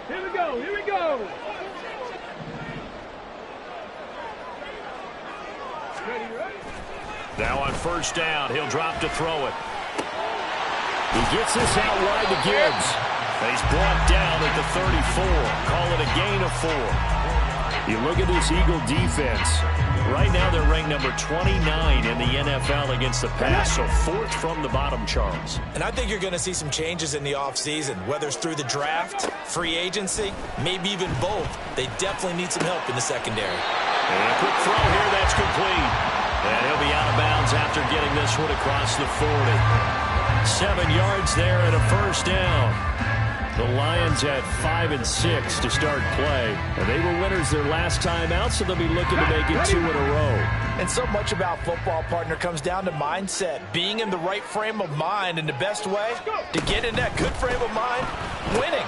Here we go. Here we go. Now on first down, he'll drop to throw it. He gets this out wide to Gibbs. He's brought down at the 34. Call it a gain of 4. You look at this Eagle defense. Right now they're ranked number 29 in the NFL against the pass, so 4th from the bottom, Charles. And I think you're going to see some changes in the offseason, whether it's through the draft, free agency, maybe even both. They definitely need some help in the secondary. And a quick throw here, that's complete. And he'll be out of bounds after getting this one across the 40. 7 yards there and a first down. The Lions at 5 and 6 to start play. And they were winners their last time out, so they'll be looking to make it 2 in a row. And so much about football, partner, comes down to mindset. Being in the right frame of mind, and the best way to get in that good frame of mind, winning.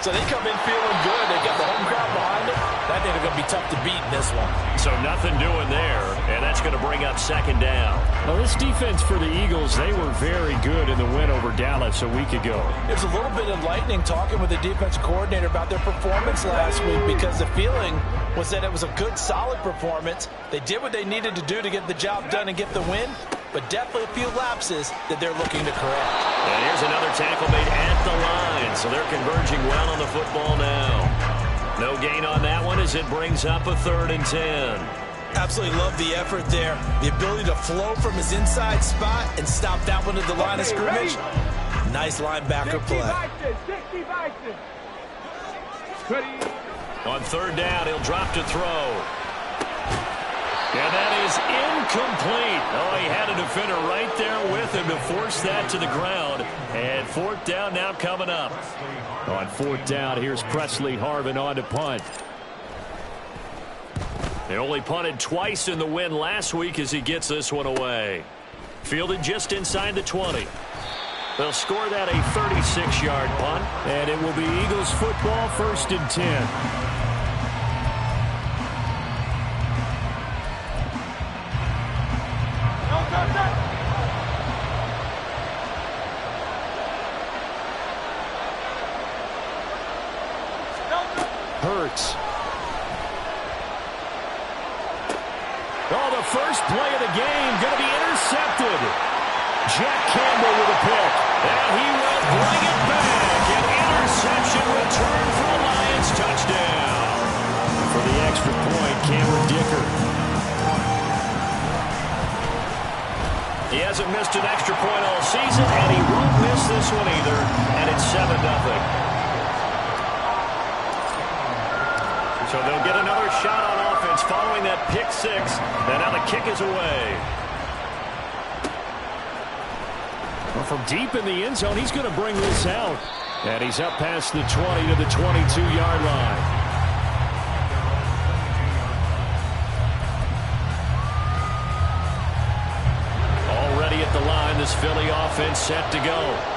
So they come in feeling good. They got the home crowd behind them. I think they're going to be tough to beat in this one. So nothing doing there, and that's going to bring up second down. Well, this defense for the Eagles, they were very good in the win over Dallas a week ago. It was a little bit enlightening talking with the defensive coordinator about their performance last week, because the feeling was that it was a good, solid performance. They did what they needed to do to get the job done and get the win, but definitely a few lapses that they're looking to correct. And here's another tackle made at the line, so they're converging well on the football now. No gain on that one as it brings up a 3rd and 10. Absolutely love the effort there. The ability to flow from his inside spot and stop that one at the line of scrimmage. Nice linebacker play. On 3rd down, he'll drop to throw. And that is incomplete. Oh, he had a defender right there with him to force that to the ground. And 4th down now coming up. On 4th down, here's Presley Harvin on to punt. They only punted twice in the win last week as he gets this one away. Fielded just inside the 20. They'll score that a 36-yard punt. And it will be Eagles football, 1st and 10. Hurts. Oh, the first play of the game going to be intercepted. Jack Campbell with a pick. And he will bring it back. An interception return for a Lions touchdown. For the extra point, Cameron Dicker. He hasn't missed an extra point all season, and he won't miss this one either. And it's 7-0. So they'll get another shot on offense following that pick 6. And now the kick is away. Well, from deep in the end zone, he's going to bring this out. And he's up past the 20 to the 22-yard line. Already at the line, this Philly offense set to go.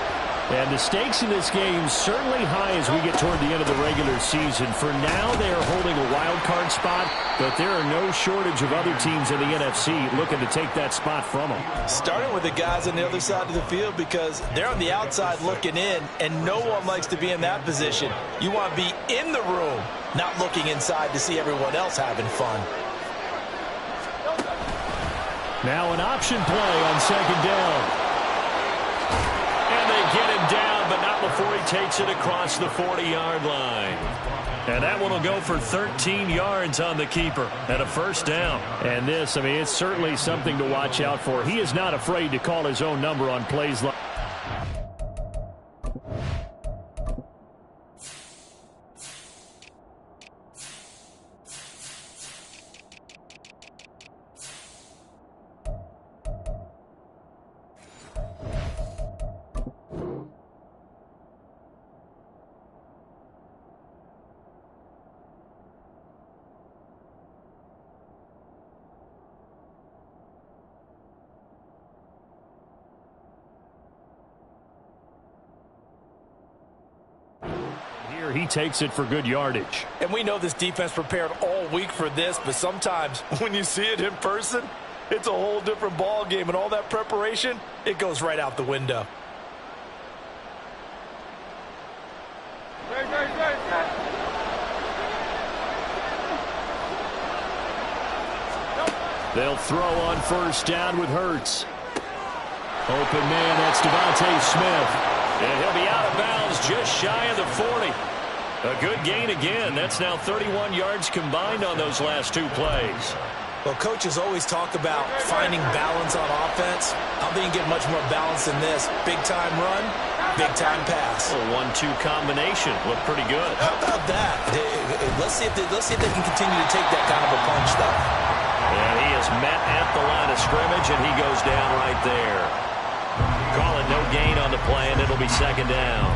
And the stakes in this game certainly high as we get toward the end of the regular season. For now, they are holding a wild card spot, but there are no shortage of other teams in the NFC looking to take that spot from them. Starting with the guys on the other side of the field, because they're on the outside looking in, and no one likes to be in that position. You want to be in the room, not looking inside to see everyone else having fun. Now an option play on 2nd down. Get him down, but not before he takes it across the 40-yard line. And that one will go for 13 yards on the keeper and a 1st down. And this, I mean, it's certainly something to watch out for. He is not afraid to call his own number on plays like he takes it for good yardage. And we know this defense prepared all week for this, but sometimes when you see it in person, it's a whole different ball game, and all that preparation, it goes right out the window. Good. They'll throw on first down with Hurts. Open man, that's Devontae Smith. And he'll be out of bounds just shy of the 40. A good gain again. That's now 31 yards combined on those last two plays. Well, coaches always talk about finding balance on offense. I don't think you get much more balance than this. Big-time run, big-time pass. A 1-2 combination. Looked pretty good. How about that? Let's see if they can continue to take that kind of a punch, though. And he is met at the line of scrimmage, and he goes down right there. Call it no gain on the play, and it'll be second down.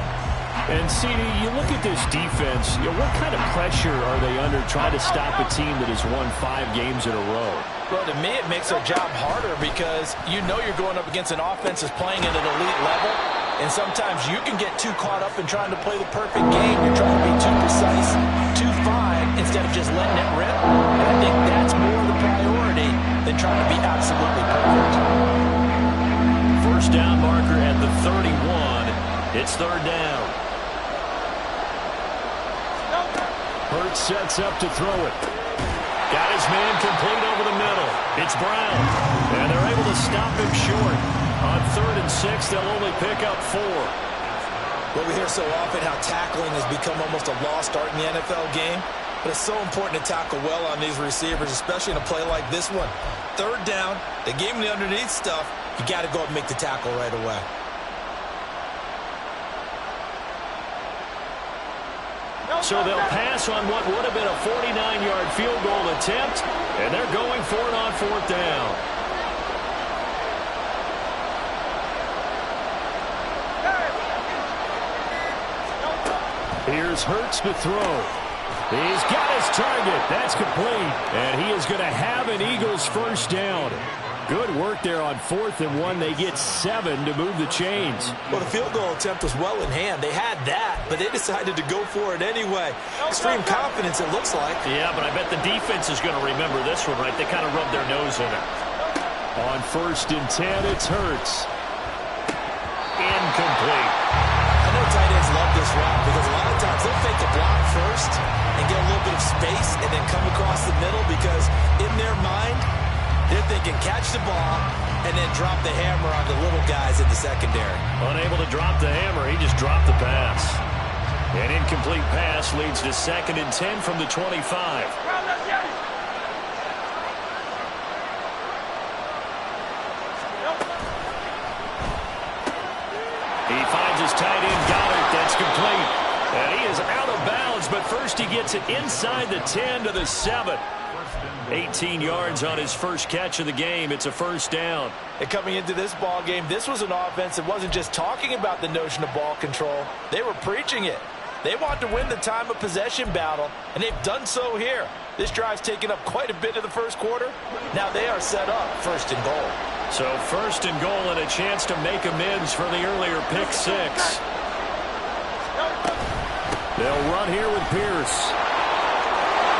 And, CD, you look at this defense, what kind of pressure are they under trying to stop a team that has won 5 games in a row? Well, to me, it makes their job harder because you know you're going up against an offense that's playing at an elite level, and sometimes you can get too caught up in trying to play the perfect game. You're trying to be too precise, too fine, instead of just letting it rip. And I think that's more the priority than trying to be absolutely perfect. First down marker at the 31. It's third down. Hurts sets up to throw it. Got his man complete over the middle. It's Brown. And they're able to stop him short. On 3rd and 6, they'll only pick up 4. Well, we hear so often how tackling has become almost a lost art in the NFL game. But it's so important to tackle well on these receivers, especially in a play like this one. Third down, they gave him the underneath stuff. You got to go up and make the tackle right away. So they'll pass on what would have been a 49-yard field goal attempt, and they're going for it on 4th down. Here's Hurts to throw. He's got his target. That's complete. And he is going to have an Eagles first down. Good work there on 4th and 1. They get 7 to move the chains. Well, the field goal attempt was well in hand. They had that, but they decided to go for it anyway. Extreme confidence, it looks like. Yeah, but I bet the defense is going to remember this one, right? They kind of rubbed their nose in it. On 1st and 10, it's Hurts. Incomplete. I know tight ends love this route because a lot of times they'll fake a block first and get a little bit of space and then come across the middle because in their mind, they're thinking catch the ball and then drop the hammer on the little guys in the secondary. Unable to drop the hammer, he just dropped the pass. An incomplete pass leads to 2nd and 10 from the 25. He finds his tight end, got it, that's complete. And he is out of bounds, but first he gets it inside the 10 to the 7. 18 yards on his first catch of the game. It's a first down. And coming into this ball game, this was an offense that wasn't just talking about the notion of ball control. They were preaching it. They want to win the time of possession battle, and they've done so here. This drive's taken up quite a bit of the first quarter. Now they are set up 1st and goal. So 1st and goal and a chance to make amends for the earlier pick 6. They'll run here with Pierce.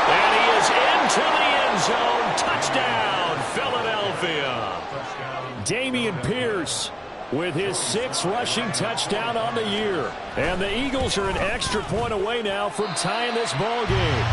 And he is into the end zone. Touchdown, Philadelphia. Dameon Pierce with his 6th rushing touchdown on the year. And the Eagles are an extra point away now from tying this ball game.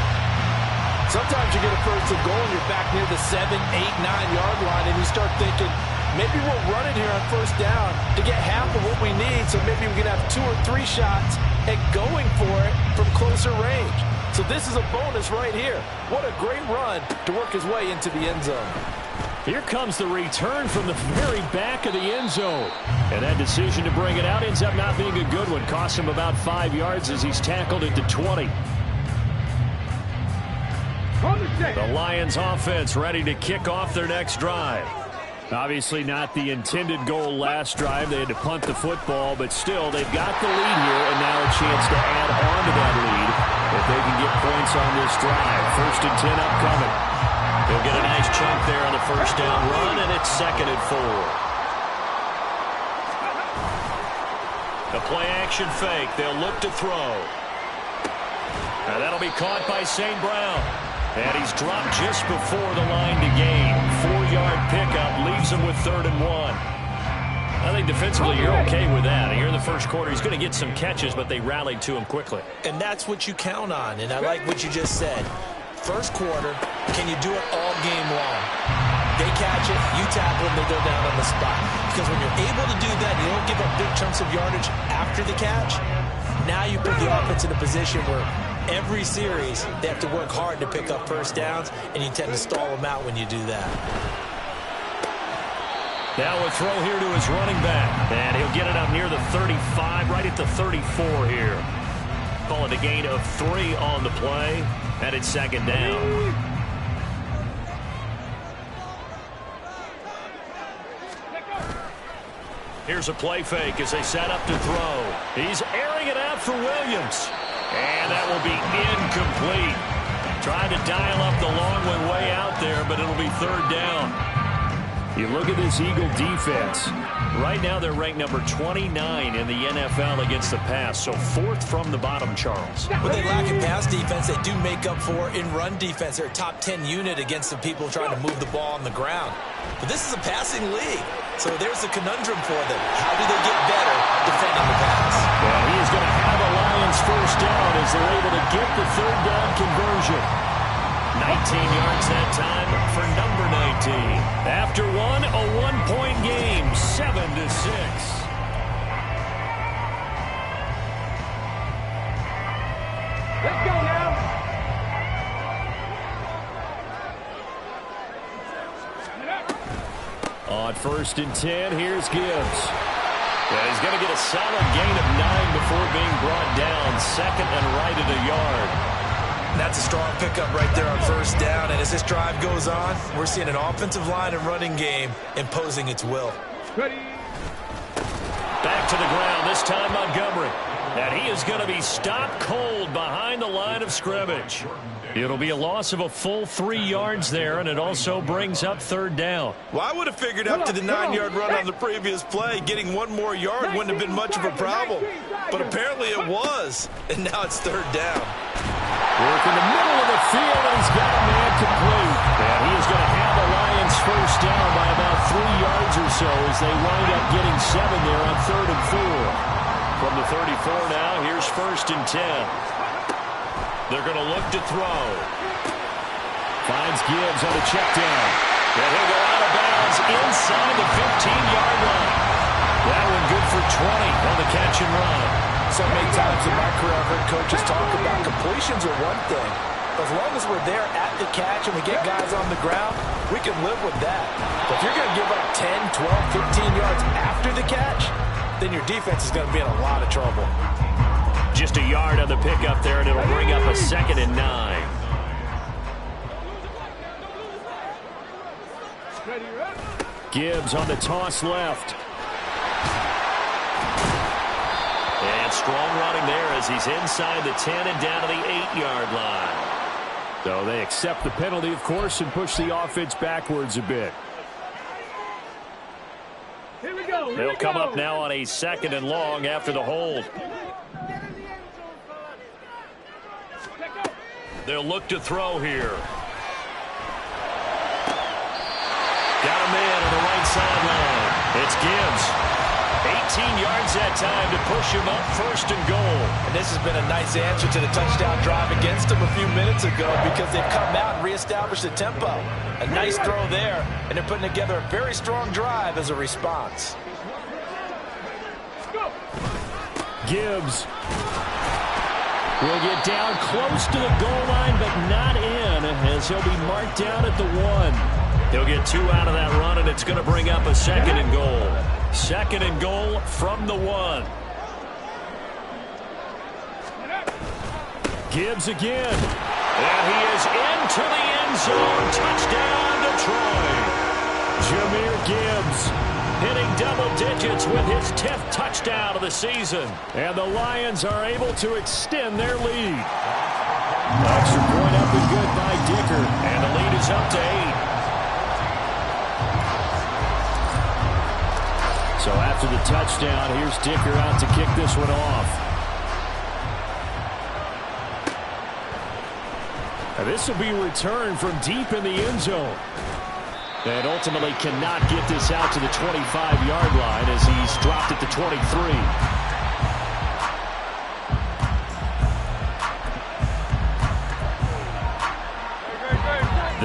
Sometimes you get a 1st and goal and you're back near the 7, 8, 9-yard line, and you start thinking, maybe we'll run it here on 1st down to get half of what we need, so maybe we can have 2 or 3 shots at going for it from closer range. So this is a bonus right here. What a great run to work his way into the end zone. Here comes the return from the very back of the end zone. And that decision to bring it out ends up not being a good one. Costs him about 5 yards as he's tackled at the 20. The Lions offense ready to kick off their next drive. Obviously not the intended goal last drive. They had to punt the football, but still they've got the lead here and now a chance to add on to that lead if they can get points on this drive. 1st and 10 upcoming. They'll get a nice chunk there on the 1st down run, and it's 2nd and 4. The play action fake. They'll look to throw. And that'll be caught by St. Brown. And he's dropped just before the line to gain. 4-yard pickup leaves him with 3rd and 1. I think defensively you're okay with that. Here in the first quarter, he's going to get some catches, but they rallied to him quickly. And that's what you count on, and I like what you just said. First quarter, can you do it all game long? They catch it, you tackle them, they go down on the spot. Because when you're able to do that, you don't give up big chunks of yardage after the catch. Now you put the offense in a position where every series they have to work hard to pick up first downs, and you tend to stall them out when you do that. Now a throw here to his running back. And he'll get it up near the 35, right at the 34 here. Call it a gain of 3 on the play, and it's second down. Here's a play fake as they set up to throw. He's airing it out for Williams. And that will be incomplete. Trying to dial up the long one way out there, but it'll be third down. You look at this Eagle defense. Right now they're ranked number 29 in the NFL against the pass, so 4th from the bottom, Charles. When they lack in pass defense, they do make up for in run defense. They're a top 10 unit against the people trying to move the ball on the ground. But this is a passing league, so there's a conundrum for them. How do they get better defending the pass? Well, he is going to have a Lions first down as they're able to get the third down conversion. 19 yards that time for number 19. After one, a one-point game, 7-6. Let's go now. On 1st and 10, here's Gibbs. Yeah, he's going to get a solid gain of 9 before being brought down. 2nd and right at a yard. That's a strong pickup right there on first down. And as this drive goes on, we're seeing an offensive line and running game imposing its will. Ready. Back to the ground, this time Montgomery. And he is going to be stopped cold behind the line of scrimmage. It'll be a loss of a full 3 yards there, and it also brings up third down. Well, I would have figured up to the 9-yard run on the previous play. Getting one more yard wouldn't have been much of a problem. But apparently it was, and now it's third down. Work in the middle of the field, and he's got a man complete. And he is going to have the Lions first down by about 3 yards or so as they wind up getting 7 there on 3rd and 4. From the 34 now, here's 1st and 10. They're going to look to throw. Finds Gibbs on the check down. And he'll go out of bounds inside the 15-yard line. That one good for 20 on the catch and run. So many times in my career I've heard coaches talk about completions are one thing. As long as we're there at the catch and we get guys on the ground, we can live with that. But if you're going to give up 10, 12, 15 yards after the catch, then your defense is going to be in a lot of trouble. Just a yard on the pickup there, and it'll bring up a 2nd and 9. Gibbs on the toss left. And strong running there as he's inside the 10 and down to the 8-yard line. So they accept the penalty, of course, and push the offense backwards a bit. Here we go. They'll come up now on a 2nd and long after the hold. They'll look to throw here. Got a man on the right sideline. It's Gibbs. 18 yards that time to push him up 1st and goal. And this has been a nice answer to the touchdown drive against them a few minutes ago because they've come out and reestablished the tempo. A nice throw there, and they're putting together a very strong drive as a response. Gibbs will get down close to the goal line, but not in, as he'll be marked down at the 1. He'll get 2 out of that run, and it's going to bring up a 2nd and goal. 2nd and goal from the 1. Gibbs again. And he is into the end zone. Touchdown, Detroit. Jahmyr Gibbs hitting double digits with his 10th touchdown of the season. And the Lions are able to extend their lead. Extra point up and good by Dicker. And the lead is up to 8. So after the touchdown, here's Dicker out to kick this one off. And this will be returned from deep in the end zone. And ultimately cannot get this out to the 25-yard line as he's dropped at the 23.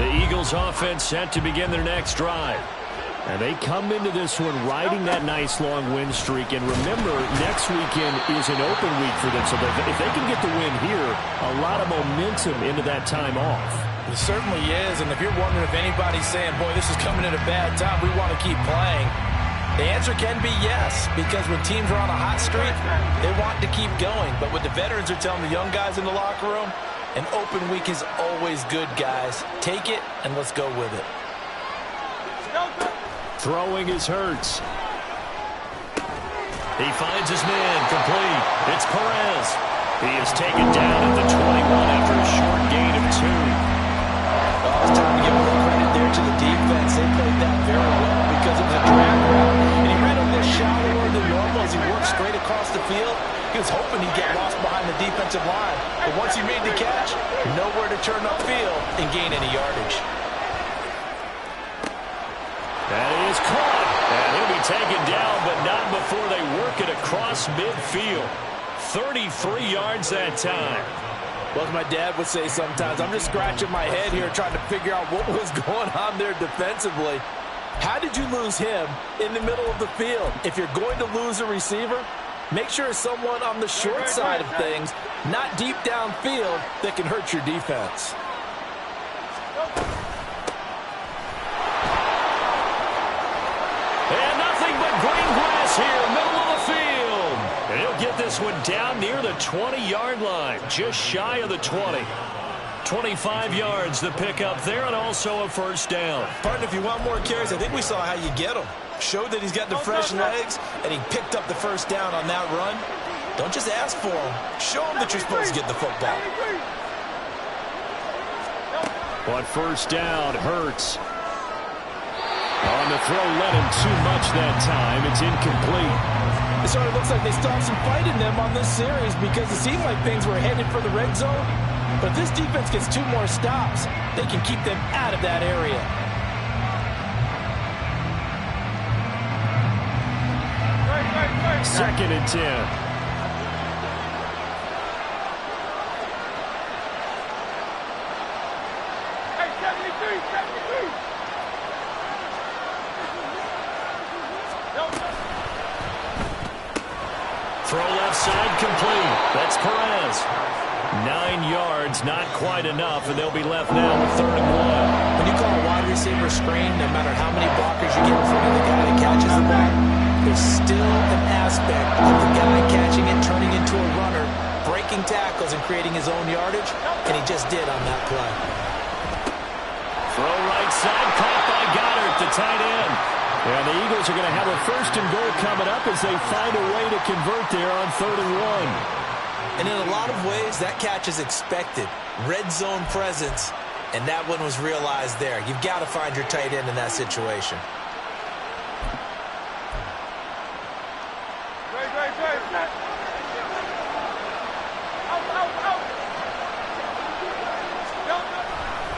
The Eagles Eagles offense set to begin their next drive. And they come into this one riding that nice long win streak. And remember, next weekend is an open week for them. So if they can get the win here, a lot of momentum into that time off. It certainly is. And if you're wondering if anybody's saying, boy, this is coming at a bad time, we want to keep playing, the answer can be yes, because when teams are on a hot streak, they want to keep going. But what the veterans are telling the young guys in the locker room, an open week is always good, guys. Take it, and let's go with it. Throwing is Hurts. He finds his man complete. It's Perez. He is taken down at the 21 after a short gain of 2. Oh, it's time to give a little credit there to the defense. They played that very well because it was a drag route. And he ran a little shallower than normal as he worked straight across the field. He was hoping he'd get lost behind the defensive line. But once he made the catch, nowhere to turn upfield and gain any yardage. That is caught. And he'll be taken down, but not before they work it across midfield. 33 yards that time. Well, as my dad would say sometimes, I'm just scratching my head here trying to figure out what was going on there defensively. How did you lose him in the middle of the field? If you're going to lose a receiver, make sure it's someone on the short side of things, not deep downfield, that can hurt your defense. And nothing but green grass here, middle of the field. And he'll get this one down near the 20-yard line, just shy of the 20. 25 yards the pickup there, and also a first down. Partner, if you want more carries, I think we saw how you get them. Showed that he's got the fresh legs, and he picked up the first down on that run. Don't just ask for him. Show him that you're supposed to get the football. But first down, Hurts. On the throw, let him too much that time. It's incomplete. It sort of looks like they still have some fight in them on this series because it seemed like things were headed for the red zone. But if this defense gets 2 more stops, they can keep them out of that area. Second and 10. Hey, 73. Throw left side complete. That's Perez. 9 yards, not quite enough, and they'll be left now with 3rd and 1. When you call a wide receiver screen, no matter how many blockers you get in front of the guy that catches the ball, there's still an aspect of the guy catching it, turning into a runner, breaking tackles and creating his own yardage, and he just did on that play. Throw right side, caught by Goddard, the tight end. And the Eagles are going to have a 1st and goal coming up as they find a way to convert there on 3rd and 1. And in a lot of ways, that catch is expected. Red zone presence, and that one was realized there. You've got to find your tight end in that situation.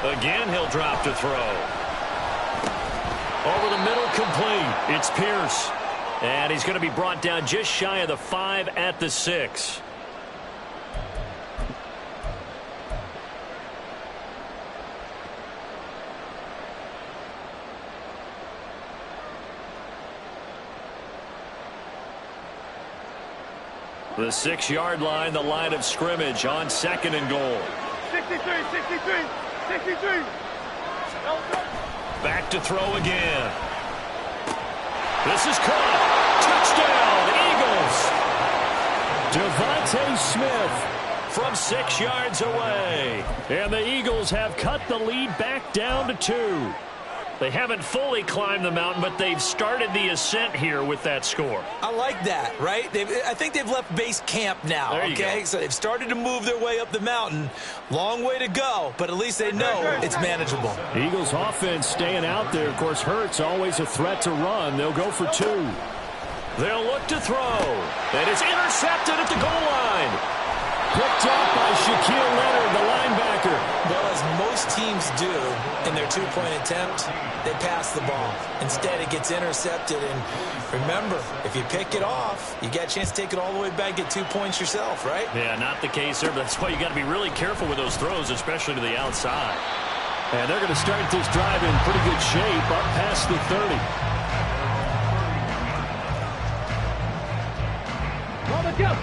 Again, he'll drop to throw. Over the middle, complete. It's Pierce. And he's going to be brought down just shy of the 5 at the 6. The 6-yard line, the line of scrimmage on 2nd and goal. 63. Back to throw again. This is caught. Touchdown, Eagles. Devontae Smith from 6 yards away. And the Eagles have cut the lead back down to 2. They haven't fully climbed the mountain, but they've started the ascent here with that score. I like that, right? I think they've left base camp now, okay? So they've started to move their way up the mountain. Long way to go, but at least they know it's manageable. Eagles offense staying out there. Of course, Hurts always a threat to run. They'll go for 2. They'll look to throw. And it's intercepted at the goal line. Picked up by Shaquille Leonard, the linebacker. Well, as most teams do in their 2-point attempt, they pass the ball. Instead, it gets intercepted. And remember, if you pick it off, you got a chance to take it all the way back, get 2 points yourself, right? Yeah, not the case there, but that's why you got to be really careful with those throws, especially to the outside. And they're going to start this drive in pretty good shape up past the 30.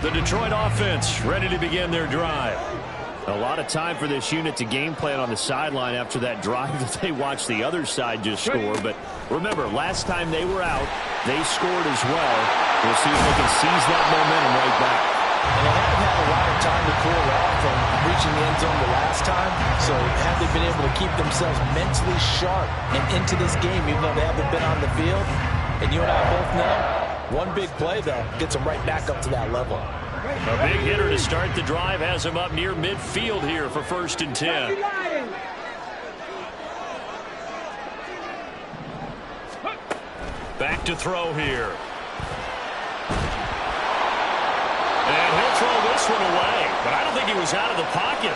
The Detroit offense ready to begin their drive. A lot of time for this unit to game plan on the sideline after that drive that they watched the other side just score. But remember, last time they were out, they scored as well. We'll see if they can seize that momentum right back. And they haven't had a lot of time to cool off from reaching the end zone the last time. So have they been able to keep themselves mentally sharp and into this game, even though they haven't been on the field? And you and I both know, one big play, though, gets them right back up to that level. A big hitter to start the drive has him up near midfield here for 1st and 10. Back to throw here. And he'll throw this one away, but I don't think he was out of the pocket.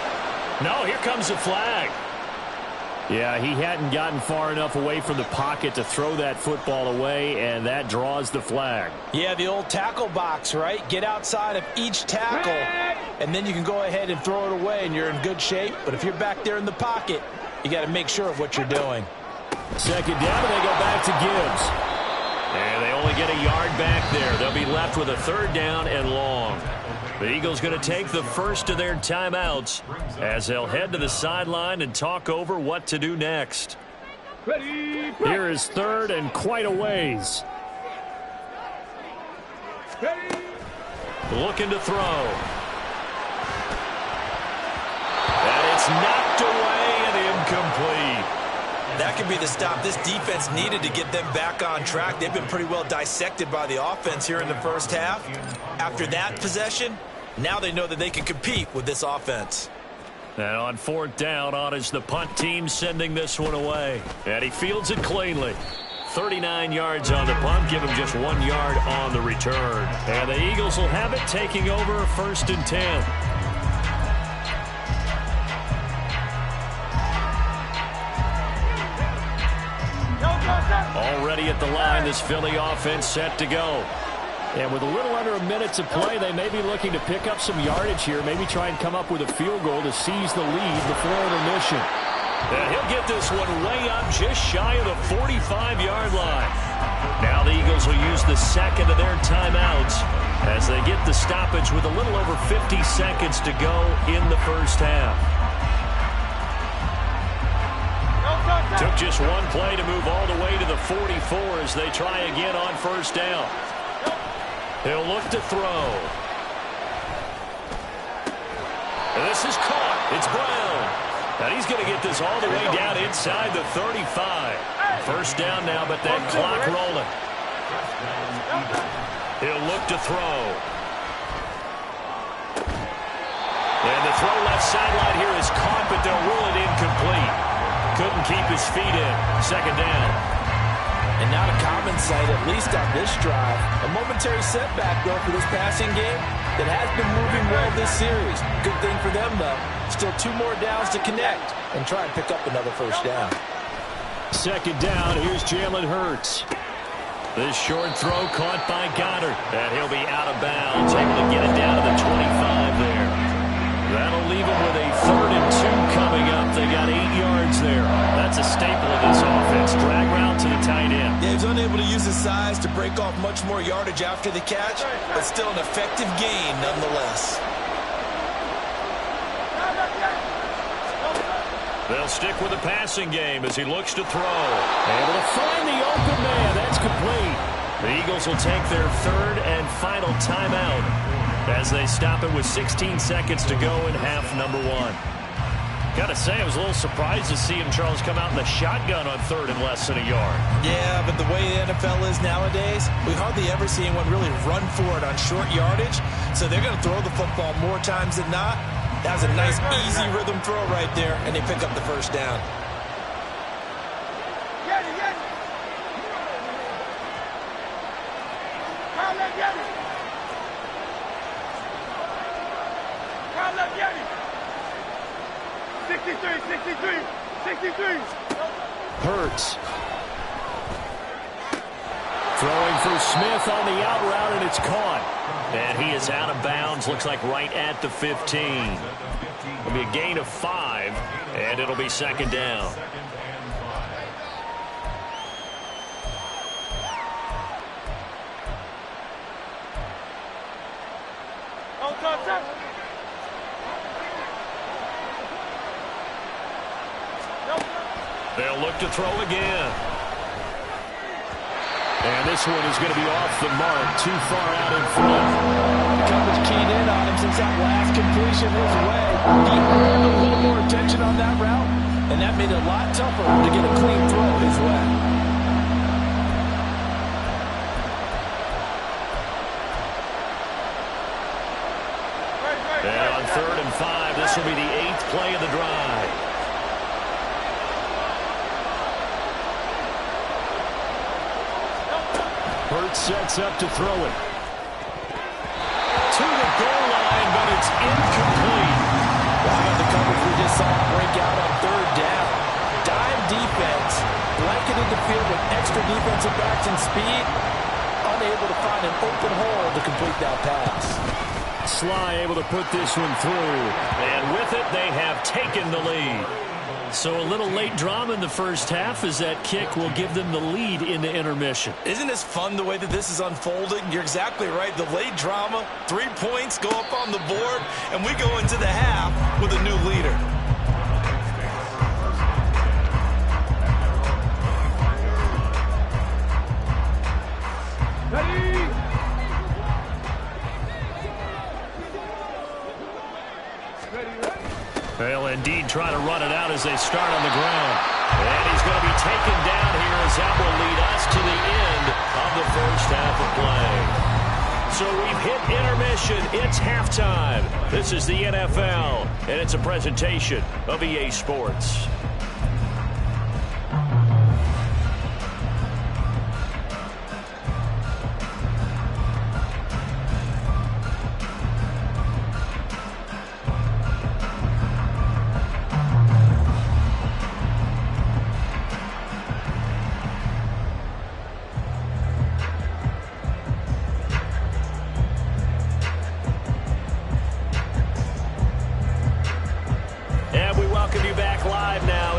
No, here comes the flag. Yeah, he hadn't gotten far enough away from the pocket to throw that football away, and that draws the flag. Yeah, the old tackle box, right? Get outside of each tackle, and then you can go ahead and throw it away, and you're in good shape. But if you're back there in the pocket, you got to make sure of what you're doing. 2nd down, and they go back to Gibbs. And they only get a yard back there. They'll be left with a 3rd down and long. The Eagles going to take the first of their timeouts as they'll head to the sideline and talk over what to do next. Ready, Here is 3rd and quite a ways. ready. Looking to throw. And it's knocked away and incomplete. That could be the stop this defense needed to get them back on track. They've been pretty well dissected by the offense here in the first half. After that possession, now they know that they can compete with this offense. And on 4th down, on is the punt team sending this one away. And he fields it cleanly. 39 yards on the punt, give him just 1 yard on the return. And the Eagles will have it, taking over 1st and 10. Already at the line, this Philly offense set to go. And with a little under a minute to play, they may be looking to pick up some yardage here, maybe try and come up with a field goal to seize the lead before intermission. And he'll get this one way up just shy of the 45-yard line. Now the Eagles will use the 2nd of their timeouts as they get the stoppage with a little over 50 seconds to go in the first half. Took just one play to move all the way to the 44 as they try again on 1st down. He'll look to throw. And this is caught. It's Brown. And he's going to get this all the way down inside the 35. 1st down now, but that clock rolling. He'll look to throw. And the throw left sideline here is caught, but they'll rule it incomplete. Couldn't keep his feet in. 2nd down. And not a common sight, at least on this drive. A momentary setback, though, for this passing game that has been moving well this series. Good thing for them, though. Still 2 more downs to connect and try and pick up another 1st down. 2nd down, here's Jalen Hurts. This short throw caught by Goddard. And he'll be out of bounds, able to get it down to the 25 there. That'll leave him with a 3rd and 2 coming up. They got 8 yards there. That's a staple of this offense. Drag route to the tight end. Yeah, he's unable to use his size to break off much more yardage after the catch, but still an effective gain nonetheless. They'll stick with the passing game as he looks to throw. Able to find the open man. That's complete. The Eagles will take their 3rd and final timeout as they stop it with 16 seconds to go in half number 1. Gotta say, I was a little surprised to see him, Charles, come out in the shotgun on 3rd and less than a yard. Yeah, but the way the NFL is nowadays, we hardly ever see anyone really run for it on short yardage. So they're going to throw the football more times than not. That was a nice, easy rhythm throw right there, and they pick up the 1st down. Throwing for Smith on the out route, and it's caught. And he is out of bounds, looks like right at the 15. It'll be a gain of 5, and it'll be second down. They'll look to throw again. And this one is going to be off the mark, too far out in front. The coverage keyed in on him since that last completion his way. He earned a little more attention on that route, and that made it a lot tougher to get a clean throw his way. And on 3rd and 5, this will be the 8th play of the drive. Hurts sets up to throw it. To the goal line, but it's incomplete. How about the coverage we just saw break out on 3rd down? Dime defense, blanketed the field with extra defensive backs and speed, unable to find an open hole to complete that pass. Sly able to put this one through. And with it, they have taken the lead. So a little late drama in the first half as that kick will give them the lead in the intermission. Isn't this fun the way that this is unfolding? You're exactly right. The late drama, 3 points go up on the board, and we go into the half with a new leader. They'll indeed try to run it out as they start on the ground. And he's going to be taken down here as that will lead us to the end of the first half of play. So we've hit intermission. It's halftime. This is the NFL, and it's a presentation of EA Sports.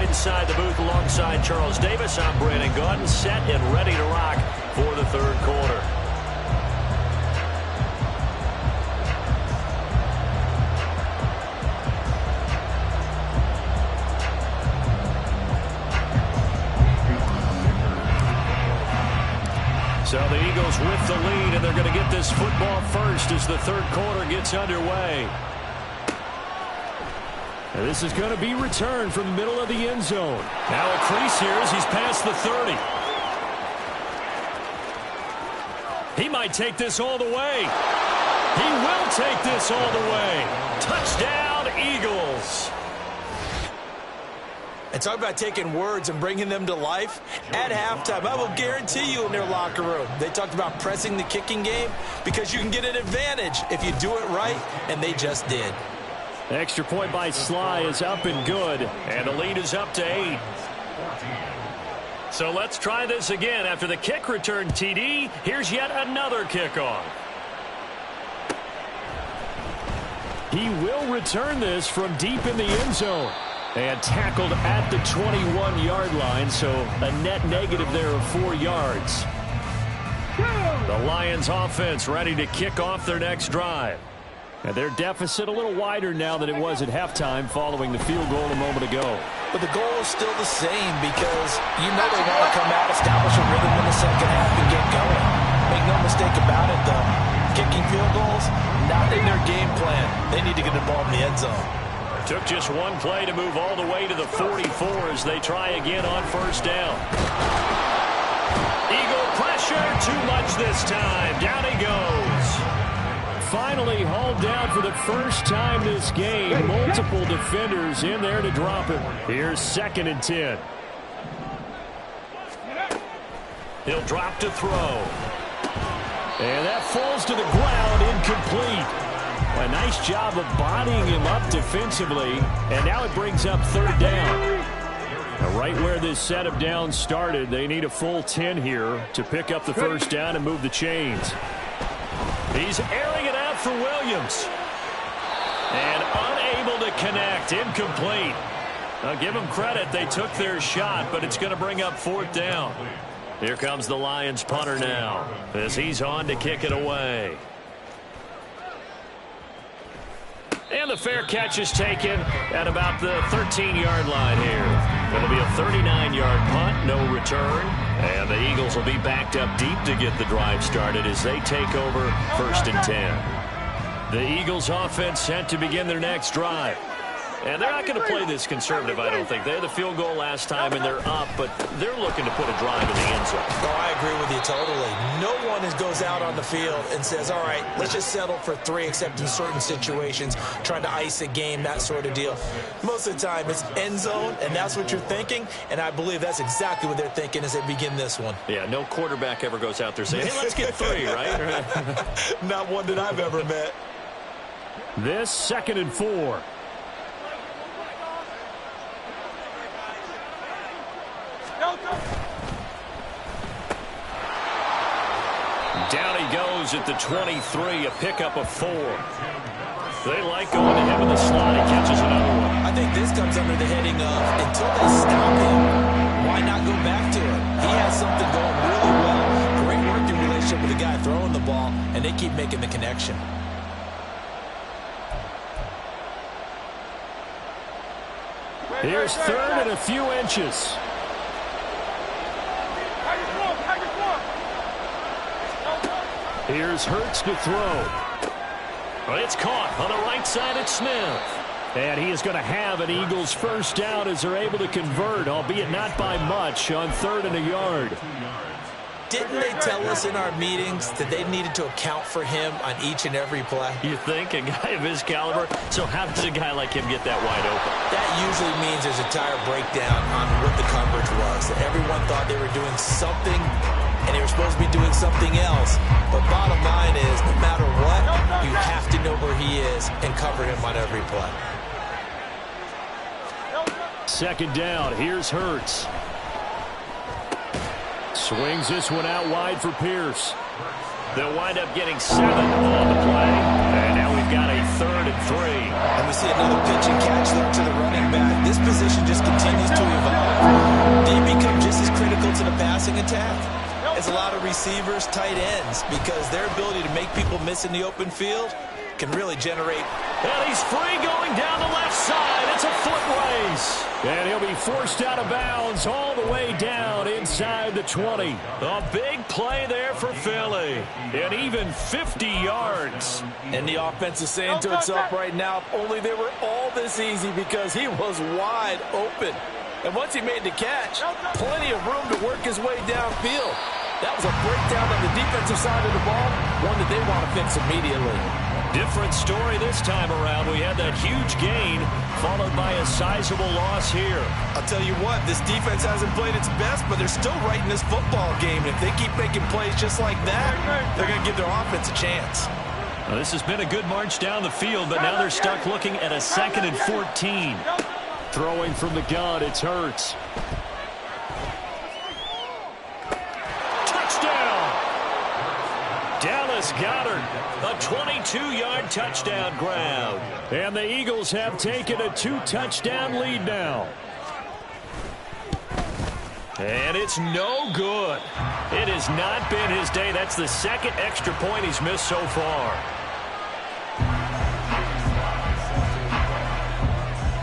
Inside the booth alongside Charles Davis, I'm Brandon Gaudin, set and ready to rock for the third quarter. So the Eagles with the lead, and they're going to get this football first as the third quarter gets underway. And this is going to be returned from the middle of the end zone. Now a crease here as he's past the 30. He might take this all the way. He will take this all the way. Touchdown, Eagles. And talk about taking words and bringing them to life. At halftime, I will guarantee you in their locker room, they talked about pressing the kicking game because you can get an advantage if you do it right, and they just did. Extra point by Sly is up and good, and the lead is up to 8. So let's try this again. After the kick return TD, here's yet another kickoff. He will return this from deep in the end zone. And tackled at the 21-yard line, so a net negative there of 4 yards. The Lions offense ready to kick off their next drive. And their deficit a little wider now than it was at halftime following the field goal a moment ago. But the goal is still the same because you know they want to come out, establish a rhythm in the second half, and get going. Make no mistake about it, though. Kicking field goals, not in their game plan. They need to get the ball in the end zone. Took just one play to move all the way to the 44 as they try again on first down. Eagle pressure, too much this time. Down he goes. Finally hauled down for the first time this game. Multiple defenders in there to drop him. Here's 2nd and 10. He'll drop to throw. And that falls to the ground, incomplete. A nice job of bodying him up defensively, and now it brings up 3rd down. Right where this set of downs started, they need a full 10 here to pick up the first down and move the chains. He's airing it out for Williams. And unable to connect, incomplete. I'll give them credit, they took their shot, but it's going to bring up fourth down. Here comes the Lions punter now, as he's on to kick it away. And the fair catch is taken at about the 13-yard line here. It'll be a 39-yard punt, no return. And the Eagles will be backed up deep to get the drive started as they take over 1st and 10. The Eagles offense set to begin their next drive. And they're not going to play this conservative, I don't think. They had the field goal last time, and they're up, but they're looking to put a drive in the end zone. Oh, I agree with you totally. No one goes out on the field and says, all right, let's just settle for 3, except in certain situations, trying to ice a game, that sort of deal. Most of the time, it's end zone, and that's what you're thinking, and I believe that's exactly what they're thinking as they begin this one. Yeah, no quarterback ever goes out there saying, hey, let's get 3, right? Not one that I've ever met. This 2nd and 4. Down he goes at the 23, a pickup of 4. They like going to him in the slot. He catches another one. I think this comes under the heading of, until they stop him, why not go back to him? He has something going really well. Great working relationship with the guy throwing the ball, and they keep making the connection. Here's 3rd and a few inches. Here's Hurts to throw. But it's caught on the right side at Smith. And he is going to have an Eagles first down as they're able to convert, albeit not by much, on 3rd and a yard. Didn't they tell us in our meetings that they needed to account for him on each and every play? You think? A guy of his caliber? So how does a guy like him get that wide open? That usually means there's a tire breakdown on what the coverage was. That everyone thought they were doing something, and they were supposed to be doing something else. But bottom line is, no matter what, you have to know where he is and cover him on every play. 2nd down. Here's Hurts. Swings this one out wide for Pierce. They'll wind up getting 7 on the play. And now we've got a 3rd and 3. And we see another pitch and catch there to the running back. This position just continues to evolve. They become just as critical to the passing attack as a lot of receivers, tight ends, because their ability to make people miss in the open field can really generate. And he's free going down the left side. It's a foot race. And he'll be forced out of bounds all the way down inside the 20. A big play there for Philly. And even 50 yards. And the offense is saying to itself right now, if only they were all this easy, because he was wide open. And once he made the catch, plenty of room to work his way downfield. That was a breakdown on the defensive side of the ball, one that they want to fix immediately. Different story this time around. We had that huge gain, followed by a sizable loss here. I'll tell you what, this defense hasn't played its best, but they're still right in this football game. If they keep making plays just like that, they're going to give their offense a chance. Well, this has been a good march down the field, but now they're stuck looking at a 2nd and 14. Throwing from the gun, it's Hurts. Dallas Goedert, a 22-yard touchdown grab. And the Eagles have taken a 2-touchdown lead now. And it's no good. It has not been his day. That's the 2nd extra point he's missed so far.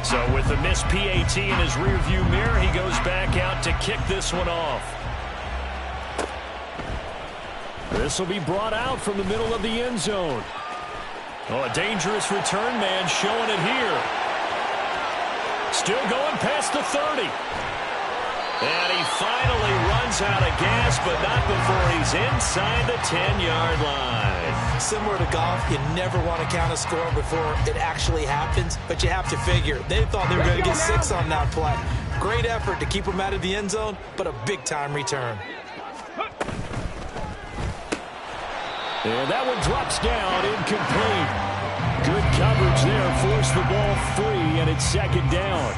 So with the missed PAT in his rearview mirror, he goes back out to kick this one off. This will be brought out from the middle of the end zone. Oh, a dangerous return man showing it here. Still going past the 30. And he finally runs out of gas, but not before he's inside the 10-yard line. Similar to golf, you never want to count a score before it actually happens, but you have to figure. They thought they were going to get 6 on that play. Great effort to keep them out of the end zone, but a big-time return. And that one drops down, incomplete. Good coverage there, forced the ball free, and it's 2nd down.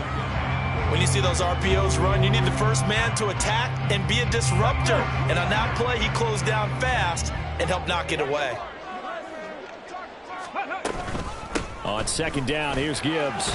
When you see those RPOs run, you need the first man to attack and be a disruptor. And on that play, he closed down fast and helped knock it away. On second down, here's Gibbs.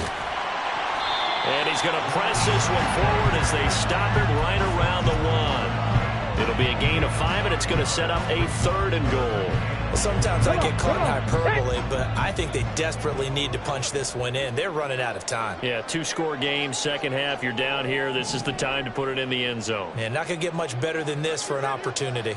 And he's going to press this one forward as they stop it right around the 1. It'll be a gain of 5, and it's going to set up a 3rd and goal. Well, sometimes I get caught in hyperbole, but I think they desperately need to punch this one in. They're running out of time. Yeah, 2-score game, second half, you're down here. This is the time to put it in the end zone. Man, not going to get much better than this for an opportunity.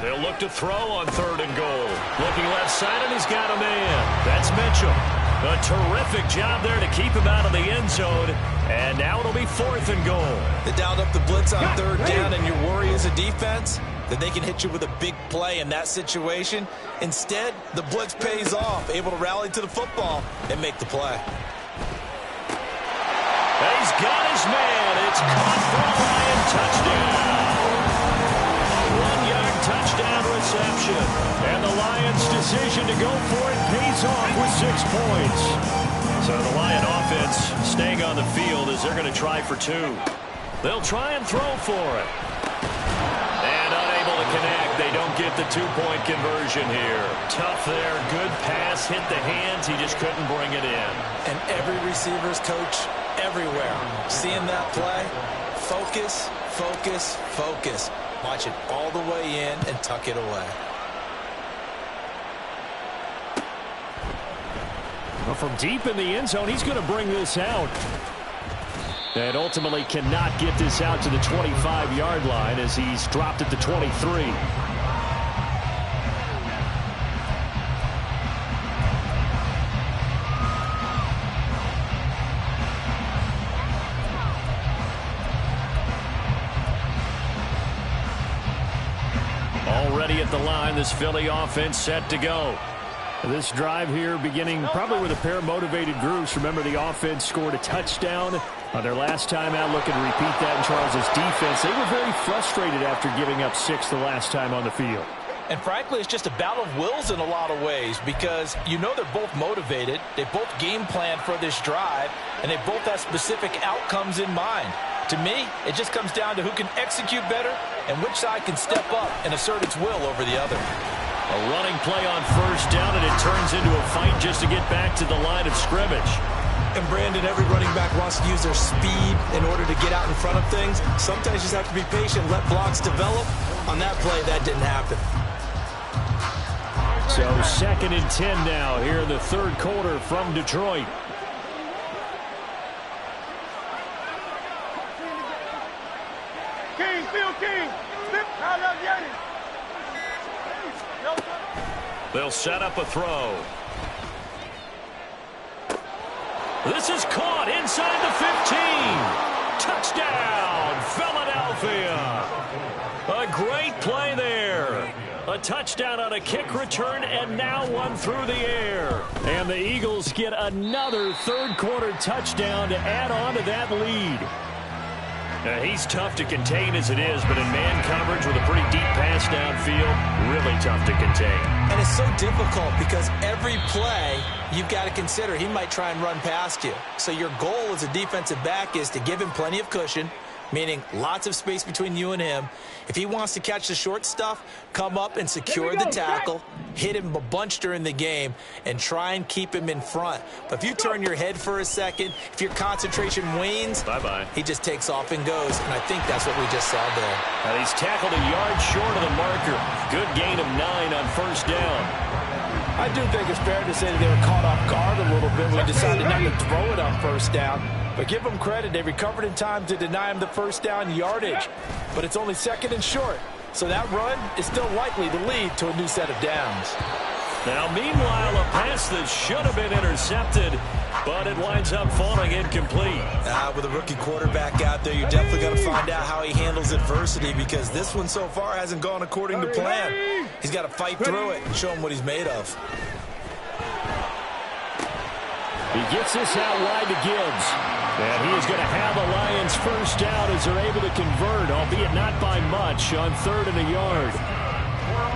They'll look to throw on 3rd and goal. Looking left side, and he's got a man. That's Mitchell. A terrific job there to keep him out of the end zone. And now it'll be 4th and goal. They dialed up the blitz on 3rd down, and your worry as a defense that they can hit you with a big play in that situation. Instead, the blitz pays off, able to rally to the football and make the play. He's got his man. It's caught for a Lion touchdown. 1-yard touchdown reception. And the Lions' decision to go for it pays off with 6 points. So the Lion offense staying on the field as they're going to try for 2. They'll try and throw for it. And unable to connect. They don't get the 2-point conversion here. Tough there. Good pass. Hit the hands. He just couldn't bring it in. And every receiver's coach everywhere. Seeing that play, focus, focus, focus. Watch it all the way in and tuck it away. Well, from deep in the end zone, he's going to bring this out. And ultimately cannot get this out to the 25-yard line as he's dropped at the 23. Already at the line, this Philly offense set to go. This drive here beginning probably with a pair of motivated groups. Remember, the offense scored a touchdown on their last time out. Looking to repeat that in Charles's defense. They were very frustrated after giving up 6 the last time on the field. And frankly, it's just a battle of wills in a lot of ways because you know they're both motivated. They both game planned for this drive, and they both have specific outcomes in mind. To me, it just comes down to who can execute better and which side can step up and assert its will over the other. A running play on 1st down, and it turns into a fight just to get back to the line of scrimmage. And Brandon, every running back wants to use their speed in order to get out in front of things. Sometimes you just have to be patient, let blocks develop. On that play, that didn't happen. So 2nd and 10 now here in the 3rd quarter from Detroit. King, Phil King. They'll set up a throw. This is caught inside the 15. Touchdown, Philadelphia. A great play there. A touchdown on a kick return, and now one through the air. And the Eagles get another 3rd quarter touchdown to add on to that lead. He's tough to contain as it is, but in man coverage with a pretty deep pass downfield, really tough to contain. And it's so difficult because every play you've got to consider he might try and run past you. So your goal as a defensive back is to give him plenty of cushion, meaning lots of space between you and him. If he wants to catch the short stuff, come up and secure the tackle, hit him a bunch during the game, and try and keep him in front. But if you turn your head for a second, if your concentration wanes, bye-bye, he just takes off and goes. And I think that's what we just saw there. And he's tackled a yard short of the marker. Good gain of 9 on 1st down. I do think it's fair to say that they were caught off guard a little bit when we decided not to throw it on 1st down. But give them credit, they recovered in time to deny him the 1st down yardage. But it's only 2nd and short. So that run is still likely to lead to a new set of downs. Now, meanwhile, a pass that should have been intercepted, but it winds up falling incomplete. With a rookie quarterback out there, you're definitely going to find out how he handles adversity because this one so far hasn't gone according to plan. He's got to fight through it and show him what he's made of. He gets this out wide to Gibbs. And he is going to have the Lions 1st down as they're able to convert, albeit not by much, on 3rd and a yard.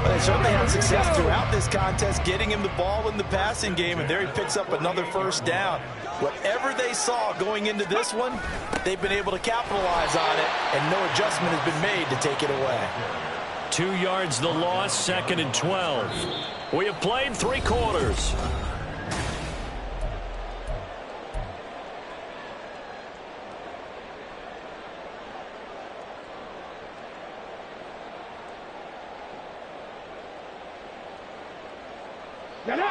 Well, they certainly had success throughout this contest, getting him the ball in the passing game, and there he picks up another first down. Whatever they saw going into this one, they've been able to capitalize on it, and no adjustment has been made to take it away. 2 yards the loss, 2nd and 12. We have played 3 quarters.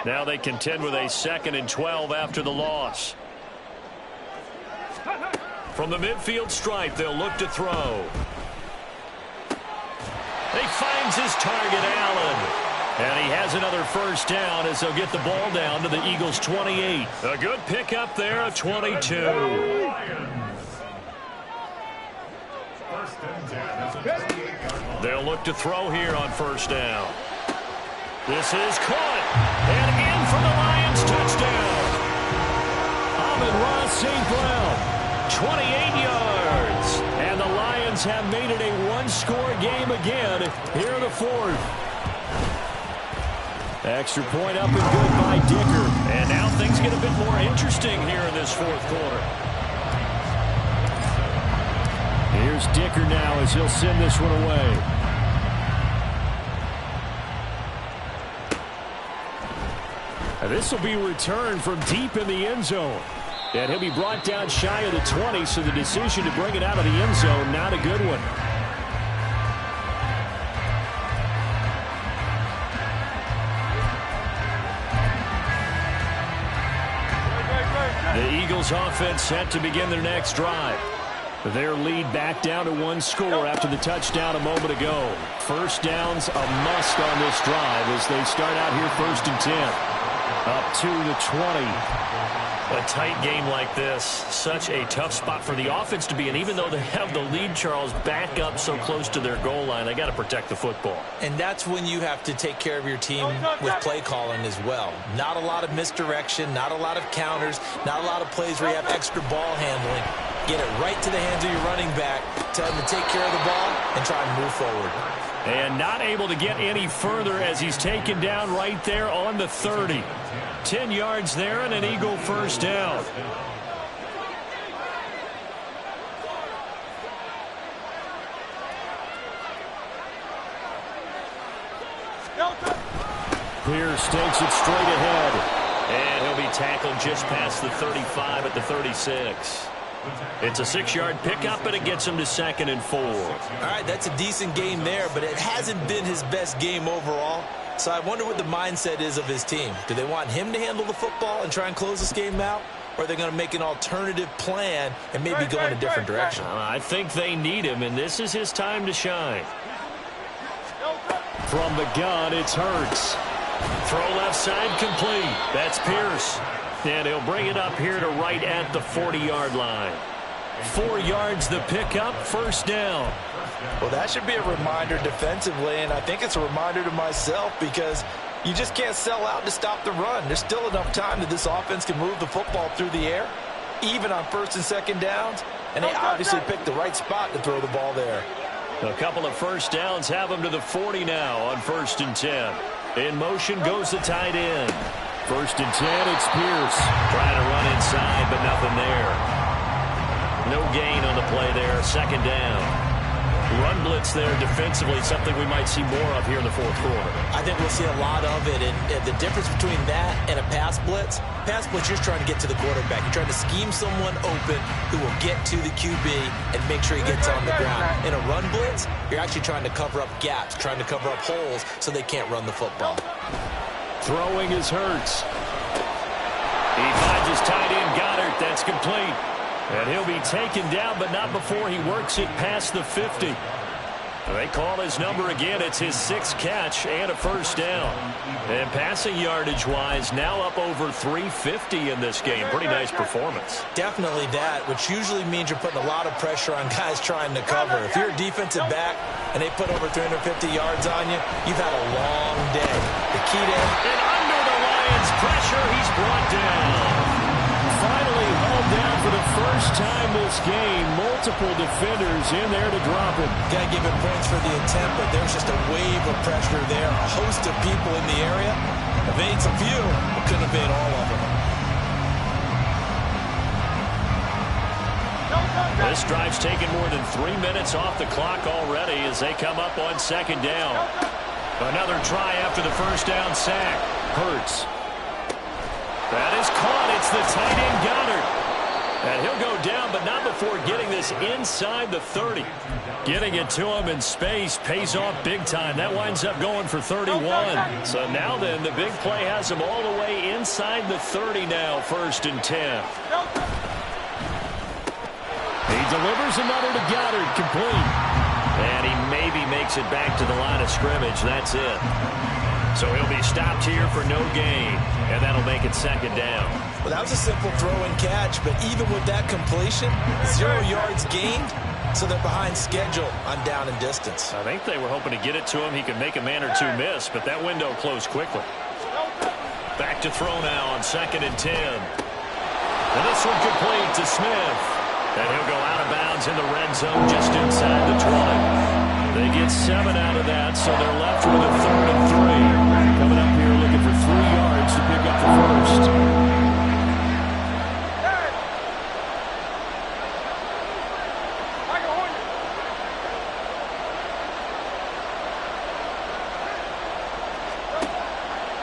Now they contend with a 2nd and 12 after the loss. From the midfield stripe, they'll look to throw. He finds his target, Allen. And he has another first down as they'll get the ball down to the Eagles' 28. A good pickup there, a 22. They'll look to throw here on first down. This is caught. And in for the Lions touchdown. Amon-Ra St. Brown, 28 yards. And the Lions have made it a one-score game again here in the 4th. Extra point up and good by Dicker. And now things get a bit more interesting here in this 4th quarter. Here's Dicker now as he'll send this one away. This will be returned from deep in the end zone. And he'll be brought down shy of the 20, so the decision to bring it out of the end zone, not a good one. The Eagles offense set to begin their next drive. Their lead back down to 1 score after the touchdown a moment ago. First down's a must on this drive as they start out here 1st and 10. Up to the 20. A tight game like this, such a tough spot for the offense to be in. Even though they have the lead, Charles, back up so close to their goal line, they got to protect the football. And that's when you have to take care of your team with play calling as well. Not a lot of misdirection, not a lot of counters, not a lot of plays where you have extra ball handling. Get it right to the hands of your running back, tell him to take care of the ball, and try and move forward. And not able to get any further as he's taken down right there on the 30. 10 yards there and an Eagle first down. Pierce takes it straight ahead. And he'll be tackled just past the 35 at the 36. It's a 6-yard pickup, and it gets him to 2nd and 4. All right, that's a decent game there, but it hasn't been his best game overall. So I wonder what the mindset is of his team. Do they want him to handle the football and try and close this game out? Or are they going to make an alternative plan and maybe go in a different direction? I think they need him, and this is his time to shine. From the gun, it's Hurts. Throw left side complete. That's Pierce. And he'll bring it up here to right at the 40-yard line. 4 yards the pickup, first down. Well, that should be a reminder defensively, and I think it's a reminder to myself because you just can't sell out to stop the run. There's still enough time that this offense can move the football through the air, even on 1st and 2nd downs, and they obviously picked the right spot to throw the ball there. A couple of first downs have them to the 40 now on 1st and 10. In motion goes the tight end. 1st and 10, it's Pierce. Trying to run inside, but nothing there. No gain on the play there, 2nd down. Run blitz there defensively, something we might see more of here in the 4th quarter. I think we'll see a lot of it, and the difference between that and a pass blitz, you're trying to get to the quarterback. You're trying to scheme someone open who will get to the QB and make sure he gets on the ground. In a run blitz, you're actually trying to cover up gaps, trying to cover up holes so they can't run the football. Throwing is Hurts. He finds his tight end, Goddard. That's complete. And he'll be taken down, but not before he works it past the 50. They call his number again. It's his 6th catch and a first down. And passing yardage-wise, now up over 350 in this game. Pretty nice performance. Definitely that, which usually means you're putting a lot of pressure on guys trying to cover. If you're a defensive back and they put over 350 yards on you, you've had a long day. The key to... And under the Lions' pressure, he's brought down. Finally hauled down for the first first time this game, multiple defenders in there to drop him. Got to give him points for the attempt, but there's just a wave of pressure there. A host of people in the area. Evades a few, but couldn't evade all of them. This drive's taken more than 3 minutes off the clock already as they come up on second down. Another try after the first down sack. Hurts. That is caught. It's the tight end Goddard. And he'll go down, but not before getting this inside the 30. Getting it to him in space pays off big time. That winds up going for 31. So now then, the big play has him all the way inside the 30 now, 1st and 10. He delivers another to Goddard, complete. And he maybe makes it back to the line of scrimmage. That's it. So he'll be stopped here for no gain, and that'll make it 2nd down. Well, that was a simple throw and catch, but even with that completion, 0 yards gained, so they're behind schedule on down and distance. I think they were hoping to get it to him. He could make a man or two miss, but that window closed quickly. Back to throw now on 2nd and 10. And this one complete to Smith. And he'll go out of bounds in the red zone just inside the 20. They get 7 out of that, so they're left with a 3rd and 3. Coming up here looking for 3 yards to pick up the first.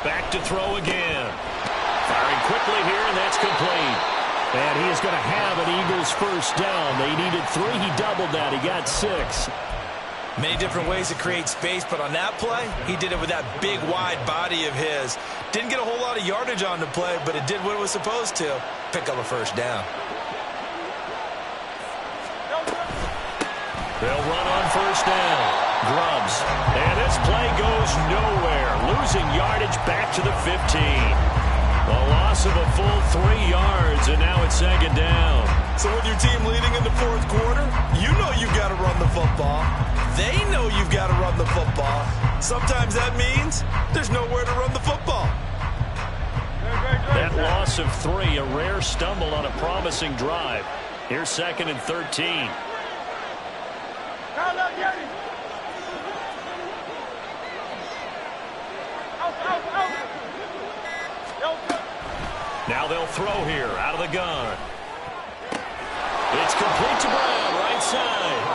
Back to throw again. Firing quickly here, and that's complete. And he is going to have an Eagles first down. They needed 3. He doubled that. He got 6. Many different ways to create space, but on that play, he did it with that big, wide body of his. Didn't get a whole lot of yardage on the play, but it did what it was supposed to. Pick up a first down. They'll run on first down. Grubbs. And this play goes nowhere. Losing yardage back to the 15. A loss of a full 3 yards, and now it's 2nd down. So with your team leading in the 4th quarter, you know you've got to run the football. They know you've got to run the football. Sometimes that means there's nowhere to run the football. That loss of 3, a rare stumble on a promising drive. Here's 2nd and 13. Now they'll throw here out of the gun. It's complete to Brown, right side.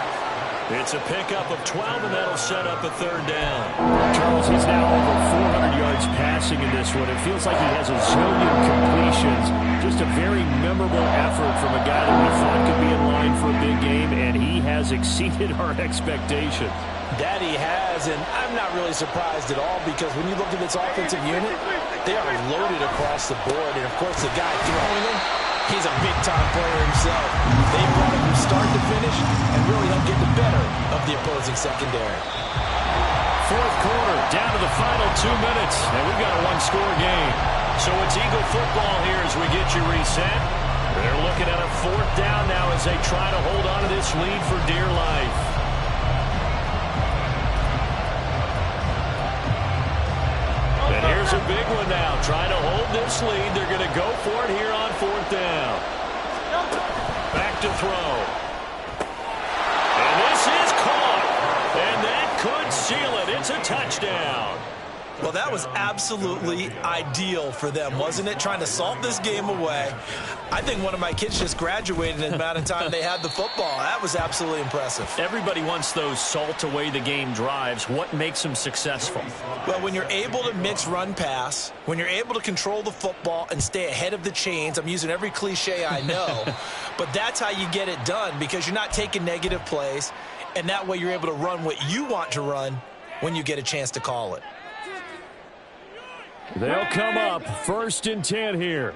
It's a pickup of 12, and that'll set up a 3rd down. Charles, he's now over 400 yards passing in this one. It feels like he has a zillion completions. Just a very memorable effort from a guy that we thought could be in line for a big game, and he has exceeded our expectations. That he has, and I'm not really surprised at all because when you look at this offensive unit, they are loaded across the board. And, of course, the guy throwing them, he's a big-time player himself. They brought him from start to finish and really helped get the better of the opposing secondary. 4th quarter, down to the final 2 minutes, and we've got a 1-score game. So it's Eagle football here as we get you reset. They're looking at a 4th down now as they try to hold on to this lead for dear life. And here's a big one now. Trying to hold this lead. They're going to go for it here on 4th down. Back to throw. And this is caught. And that could seal it. It's a touchdown. Well, that was absolutely ideal for them, wasn't it? Trying to salt this game away. I think one of my kids just graduated in the amount of time they had the football. That was absolutely impressive. Everybody wants those salt-away-the-game drives. What makes them successful? Well, when you're able to mix run-pass, when you're able to control the football and stay ahead of the chains, I'm using every cliche I know, but that's how you get it done because you're not taking negative plays, and that way you're able to run what you want to run when you get a chance to call it. They'll come up 1st and 10 here.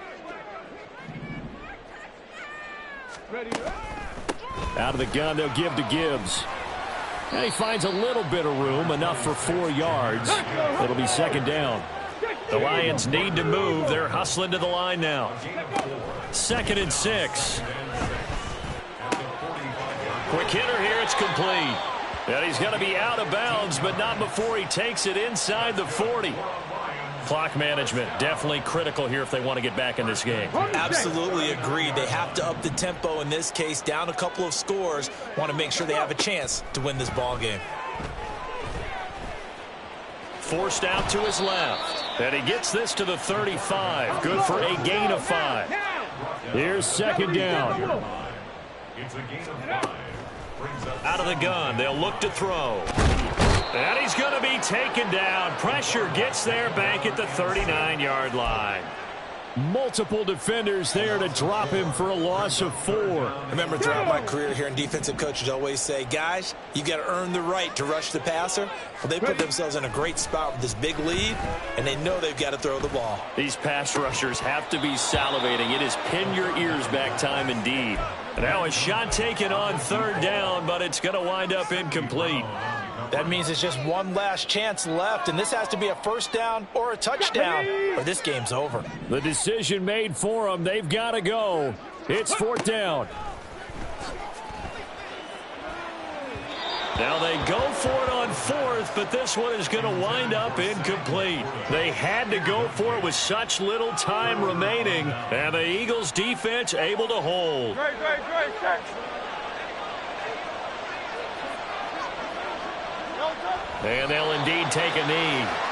Out of the gun, they'll give to Gibbs. And he finds a little bit of room, enough for 4 yards. It'll be 2nd down. The Lions need to move. They're hustling to the line now. 2nd and 6. Quick hitter here. It's complete. And he's going to be out of bounds, but not before he takes it inside the 40. Clock management, definitely critical here if they want to get back in this game. Absolutely agreed. They have to up the tempo in this case, down a couple of scores. Want to make sure they have a chance to win this ball game. Forced out to his left. And he gets this to the 35. Good for a gain of 5. Here's second down. Out of the gun, they'll look to throw. And he's going to be taken down. Pressure gets there back at the 39-yard line. Multiple defenders there to drop him for a loss of 4. Remember, throughout my career here in defensive coaches always say, guys, you got to earn the right to rush the passer. Well, they put themselves in a great spot with this big lead, and they know they've got to throw the ball. These pass rushers have to be salivating. It is pin your ears back time indeed. Now a shot taken on third down, but it's going to wind up incomplete. That means there's just one last chance left, and this has to be a first down or a touchdown, or this game's over. The decision made for them. They've got to go. It's fourth down. Now they go for it on fourth, but this one is going to wind up incomplete. They had to go for it with such little time remaining, and the Eagles defense able to hold. Great. And they'll indeed take a knee.